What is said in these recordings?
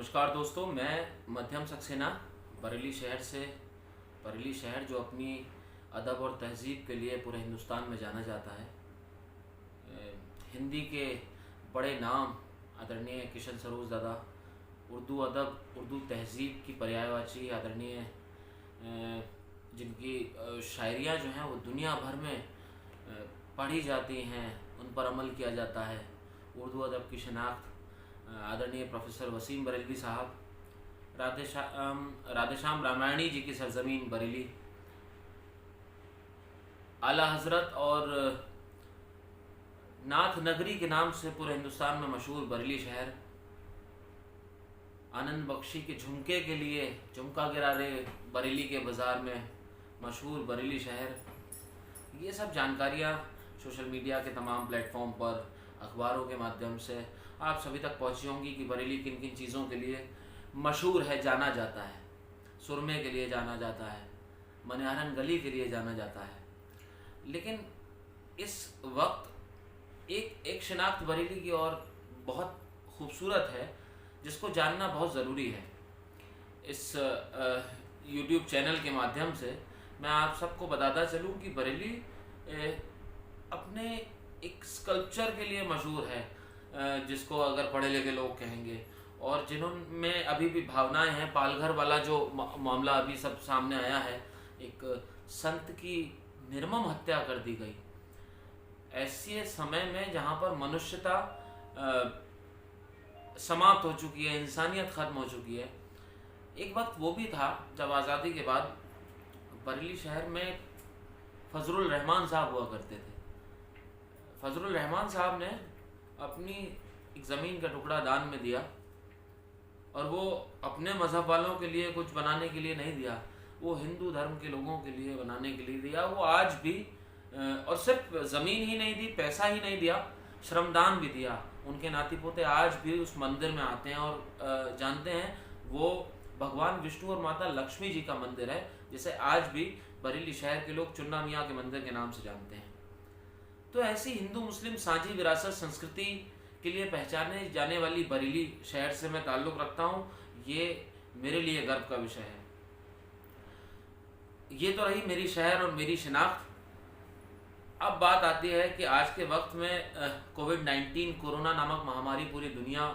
नमस्कार दोस्तों, मैं मध्यम सक्सेना बरेली शहर से। बरेली शहर जो अपनी अदब और तहज़ीब के लिए पूरे हिंदुस्तान में जाना जाता है। हिंदी के बड़े नाम आदरणीय किशन सरोज दादा, उर्दू अदब, उर्दू तहज़ीब की पर्यायवाची आदरणीय जिनकी शायरियाँ जो हैं वो दुनिया भर में पढ़ी जाती हैं, उन पर अमल किया जाता है। उर्दू अदब की शनाख्त आदरणीय प्रोफेसर वसीम बरेलवी साहब, राधेश्याम रामायणी जी की सरजमीन बरेली, आला हज़रत और नाथ नगरी के नाम से पूरे हिंदुस्तान में मशहूर बरेली शहर, आनंद बख्शी के झुमके के लिए झुमका गिरा रे बरेली के बाज़ार में मशहूर बरेली शहर। ये सब जानकारियाँ सोशल मीडिया के तमाम प्लेटफॉर्म पर, अखबारों के माध्यम से आप सभी तक पहुँची होंगी कि बरेली किन किन चीज़ों के लिए मशहूर है, जाना जाता है। सुरमे के लिए जाना जाता है, मनिहारन गली के लिए जाना जाता है। लेकिन इस वक्त एक शिनाख्त बरेली की और बहुत खूबसूरत है, जिसको जानना बहुत ज़रूरी है। इस यूट्यूब चैनल के माध्यम से मैं आप सबको बताता चलूँ कि बरेली अपने एक स्कल्पचर के लिए मशहूर है, जिसको अगर पढ़े लिखे लोग कहेंगे, और जिन्होंने अभी भी भावनाएं हैं। पालघर वाला जो मामला अभी सब सामने आया है, एक संत की निर्मम हत्या कर दी गई। ऐसे समय में जहाँ पर मनुष्यता समाप्त हो चुकी है, इंसानियत ख़त्म हो चुकी है। एक वक्त वो भी था जब आज़ादी के बाद बरेली शहर में फजरुल रहमान साहब हुआ करते थे। फजरुल रहमान साहब ने अपनी एक ज़मीन का टुकड़ा दान में दिया, और वो अपने मज़हब वालों के लिए कुछ बनाने के लिए नहीं दिया, वो हिंदू धर्म के लोगों के लिए बनाने के लिए दिया। वो आज भी, और सिर्फ ज़मीन ही नहीं दी, पैसा ही नहीं दिया, श्रमदान भी दिया। उनके नाती पोते आज भी उस मंदिर में आते हैं और जानते हैं वो भगवान विष्णु और माता लक्ष्मी जी का मंदिर है, जिसे आज भी बरेली शहर के लोग चुन्ना मियाँ के मंदिर के नाम से जानते हैं। तो ऐसी हिंदू मुस्लिम साझी विरासत संस्कृति के लिए पहचाने जाने वाली बरेली शहर से मैं ताल्लुक़ रखता हूँ। ये मेरे लिए गर्व का विषय है। ये तो रही मेरी शहर और मेरी शिनाख्त। अब बात आती है कि आज के वक्त में कोविड-19 कोरोना नामक महामारी पूरी दुनिया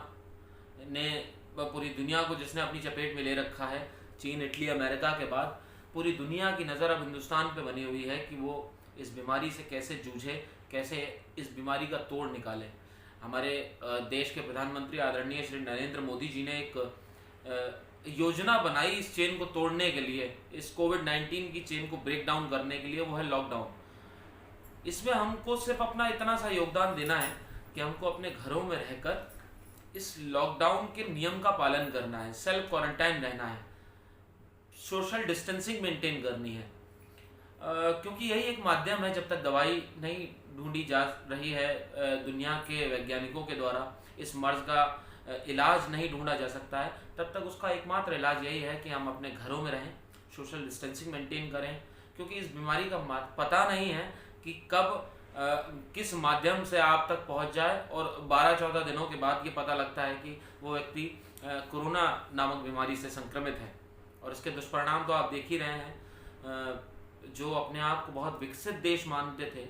को जिसने अपनी चपेट में ले रखा है, चीन, इटली, अमेरिका के बाद पूरी दुनिया की नज़र अब हिंदुस्तान पे बनी हुई है कि वो इस बीमारी से कैसे जूझे, कैसे इस बीमारी का तोड़ निकाले। हमारे देश के प्रधानमंत्री आदरणीय श्री नरेंद्र मोदी जी ने एक योजना बनाई इस चेन को तोड़ने के लिए, इस कोविड-19 की चेन को ब्रेक डाउन करने के लिए। वो है लॉकडाउन। इसमें हमको सिर्फ अपना इतना सा योगदान देना है कि हमको अपने घरों में रहकर इस लॉकडाउन के नियम का पालन करना है, सेल्फ क्वारंटाइन रहना है, सोशल डिस्टेंसिंग मेंटेन करनी है, क्योंकि यही एक माध्यम है। जब तक दवाई नहीं ढूंढी जा रही है दुनिया के वैज्ञानिकों के द्वारा, इस मर्ज का इलाज नहीं ढूंढा जा सकता है, तब तक उसका एकमात्र इलाज यही है कि हम अपने घरों में रहें, सोशल डिस्टेंसिंग मेंटेन करें। क्योंकि इस बीमारी का पता नहीं है कि कब किस माध्यम से आप तक पहुंच जाए, और 12-14 दिनों के बाद ये पता लगता है कि वो व्यक्ति कोरोना नामक बीमारी से संक्रमित है। और इसके दुष्परिणाम तो आप देख ही रहे हैं। जो अपने आप को बहुत विकसित देश मानते थे,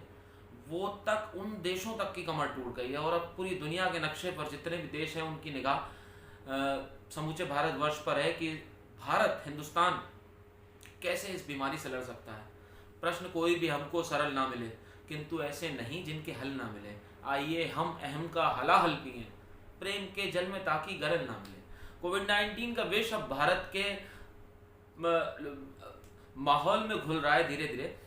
वो तक उन देशों तक की कमर टूट गई है, और अब पूरी दुनिया के नक्शे पर जितने भी देश हैं उनकी निगाह समूचे भारतवर्ष पर है कि भारत, हिंदुस्तान कैसे इस बीमारी से लड़ सकता है। प्रश्न कोई भी हमको सरल ना मिले, किंतु ऐसे नहीं जिनके हल ना मिले। आइए हम अहम का हलाहल पिएं, प्रेम के जल में ताकि गरल ना मिले। कोविड-19 का विष अब भारत के माहौल में घुल रहा है धीरे धीरे।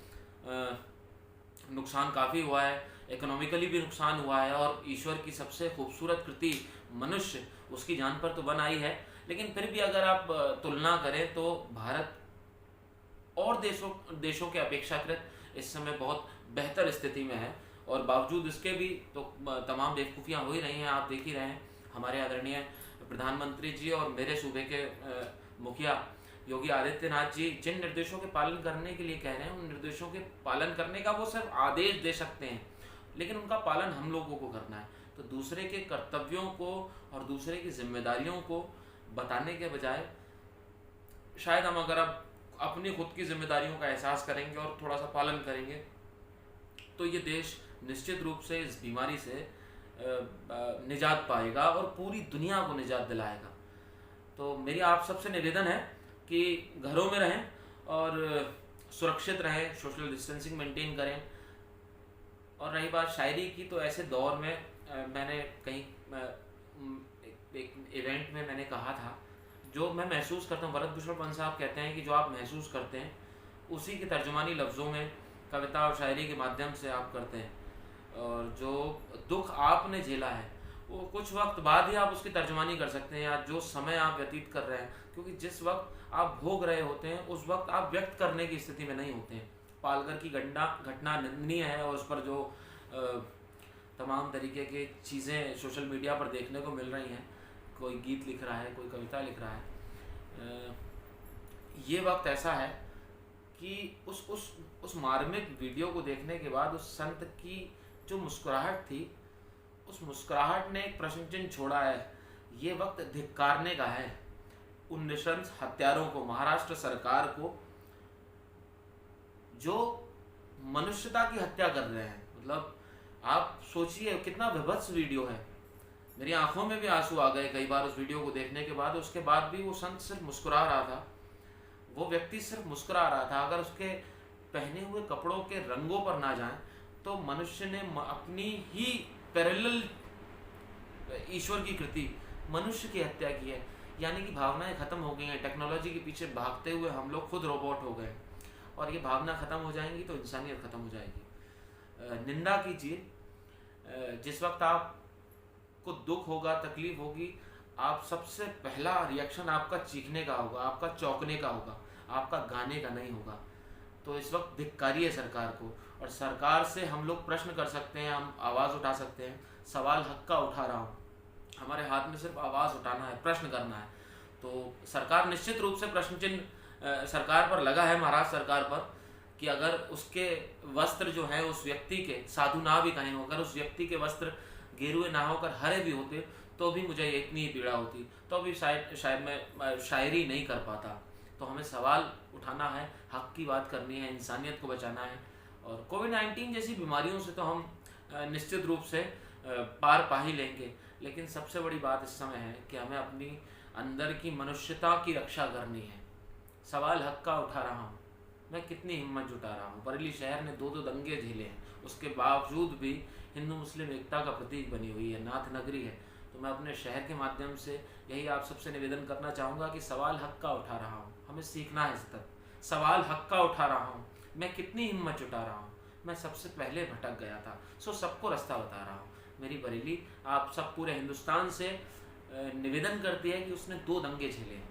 नुकसान काफ़ी हुआ है, इकोनॉमिकली भी नुकसान हुआ है, और ईश्वर की सबसे खूबसूरत कृति मनुष्य, उसकी जान पर तो बन आई है। लेकिन फिर भी अगर आप तुलना करें तो भारत और देशों के अपेक्षाकृत इस समय बहुत बेहतर स्थिति में है, और बावजूद इसके भी तो तमाम बेवकूफ़ियाँ हो ही रही हैं। आप देख ही रहे हैं, हमारे आदरणीय प्रधानमंत्री जी और मेरे सूबे के मुखिया योगी आदित्यनाथ जी जिन निर्देशों के पालन करने के लिए कह रहे हैं, उन निर्देशों के पालन करने का वो सिर्फ आदेश दे सकते हैं, लेकिन उनका पालन हम लोगों को करना है। तो दूसरे के कर्तव्यों को और दूसरे की जिम्मेदारियों को बताने के बजाय शायद हम अगर अब अपनी खुद की जिम्मेदारियों का एहसास करेंगे और थोड़ा सा पालन करेंगे तो ये देश निश्चित रूप से इस बीमारी से निजात पाएगा और पूरी दुनिया को निजात दिलाएगा। तो मेरी आप सबसे निवेदन है कि घरों में रहें और सुरक्षित रहें, सोशल डिस्टेंसिंग मेंटेन करें। और रही बात शायरी की, तो ऐसे दौर में मैंने कहीं एक इवेंट में मैंने कहा था, जो मैं महसूस करता हूँ, भरतभूषण पंत साहब कहते हैं कि जो आप महसूस करते हैं उसी की तर्जुमानी लफ्ज़ों में कविता और शायरी के माध्यम से आप करते हैं, और जो दुख आपने झेला है वो कुछ वक्त बाद ही आप उसकी तर्जुमानी कर सकते हैं, या जो समय आप व्यतीत कर रहे हैं, क्योंकि जिस वक्त आप भोग रहे होते हैं उस वक्त आप व्यक्त करने की स्थिति में नहीं होते हैं। पालघर की घटना निंदनीय है और उस पर जो तमाम तरीके की चीज़ें सोशल मीडिया पर देखने को मिल रही हैं, कोई गीत लिख रहा है, कोई कविता लिख रहा है, ये वक्त ऐसा है कि उस मार्मिक वीडियो को देखने के बाद उस संत की जो मुस्कुराहट थी, उस मुस्कुराहट ने एक प्रश्न चिन्ह छोड़ा है। ये वक्त धिक्कारने का है उन नृशंस हत्यारों को, महाराष्ट्र सरकार को, जो मनुष्यता की हत्या कर रहे हैं। मतलब आप सोचिए कितना विभत्स वीडियो है। मेरी आंखों में भी आंसू आ गए कई बार उस वीडियो को देखने के बाद। उसके बाद भी वो संत सिर्फ मुस्कुरा रहा था, वो व्यक्ति सिर्फ मुस्कुरा रहा था। अगर उसके पहने हुए कपड़ों के रंगों पर ना जाएं तो मनुष्य ने अपनी ही पैरेलल ईश्वर की कृति, मनुष्य की हत्या की है। यानी कि भावनाएं खत्म हो गई हैं। टेक्नोलॉजी के पीछे भागते हुए हम लोग खुद रोबोट हो गए, और ये भावना खत्म हो जाएंगी तो इंसानियत खत्म हो जाएगी। निंदा कीजिए, जिस वक्त आपको दुख होगा, तकलीफ होगी, आप सबसे पहला रिएक्शन आपका चीखने का होगा, आपका चौंकने का होगा, आपका गाने का नहीं होगा। तो इस वक्त धिक्कारिए सरकार को, और सरकार से हम लोग प्रश्न कर सकते हैं, हम आवाज़ उठा सकते हैं। सवाल हक का उठा रहा हूँ, हमारे हाथ में सिर्फ आवाज़ उठाना है, प्रश्न करना है। तो सरकार निश्चित रूप से प्रश्न चिन्ह सरकार पर लगा है, महाराष्ट्र सरकार पर, कि अगर उसके वस्त्र जो हैं उस व्यक्ति के, साधु ना भी कहें, अगर उस व्यक्ति के वस्त्र गेरुए ना होकर हरे भी होते तो भी मुझे इतनी ही पीड़ा होती, तो भी शायद मैं शायरी नहीं कर पाता। तो हमें सवाल उठाना है, हक की बात करनी है, इंसानियत को बचाना है। और कोविड-19 जैसी बीमारियों से तो हम निश्चित रूप से पार पा ही लेंगे, लेकिन सबसे बड़ी बात इस समय है कि हमें अपनी अंदर की मनुष्यता की रक्षा करनी है। सवाल हक का उठा रहा हूँ, मैं कितनी हिम्मत जुटा रहा हूँ। बरेली शहर ने 2-2 दंगे झेले हैं, उसके बावजूद भी हिंदू मुस्लिम एकता का प्रतीक बनी हुई है, नाथ नगरी है। तो मैं अपने शहर के माध्यम से यही आप सबसे निवेदन करना चाहूँगा कि सवाल हक का उठा रहा हूँ, हमें सीखना है सतत। सवाल हक का उठा रहा हूँ, मैं कितनी हिम्मत जुटा रहा हूँ, मैं सबसे पहले भटक गया था, सो सबको रास्ता बता रहा हूँ। मेरी बरेली आप सब पूरे हिंदुस्तान से निवेदन करती है कि उसने 2 दंगे झेले हैं,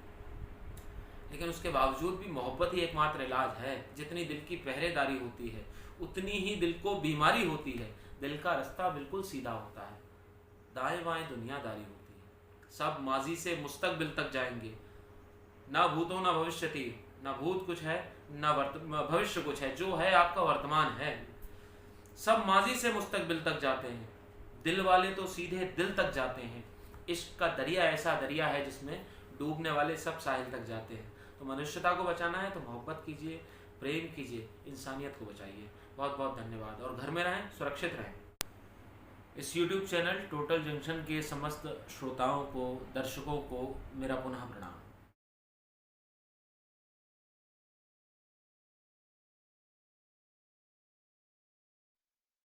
लेकिन उसके बावजूद भी मोहब्बत ही एकमात्र इलाज है। जितनी दिल की पहरेदारी होती है उतनी ही दिल को बीमारी होती है। दिल का रास्ता बिल्कुल सीधा होता है, दाएं बाएं दुनियादारी होती है। सब माजी से मुस्तकबिल तक जाएंगे, ना भूतो ना भविष्यति, ना भूत कुछ है ना भविष्य कुछ है, जो है आपका वर्तमान है। सब माजी से मुस्तकबिल तक जाते हैं, दिल वाले तो सीधे दिल तक जाते हैं। इश्क का दरिया ऐसा दरिया है जिसमें डूबने वाले सब साहिल तक जाते हैं। तो मनुष्यता को बचाना है तो मोहब्बत कीजिए, प्रेम कीजिए, इंसानियत को बचाइए। बहुत बहुत धन्यवाद, और घर में रहें, सुरक्षित रहें। इस YouTube चैनल टोटल जंक्शन के समस्त श्रोताओं को, दर्शकों को मेरा पुनः प्रणाम।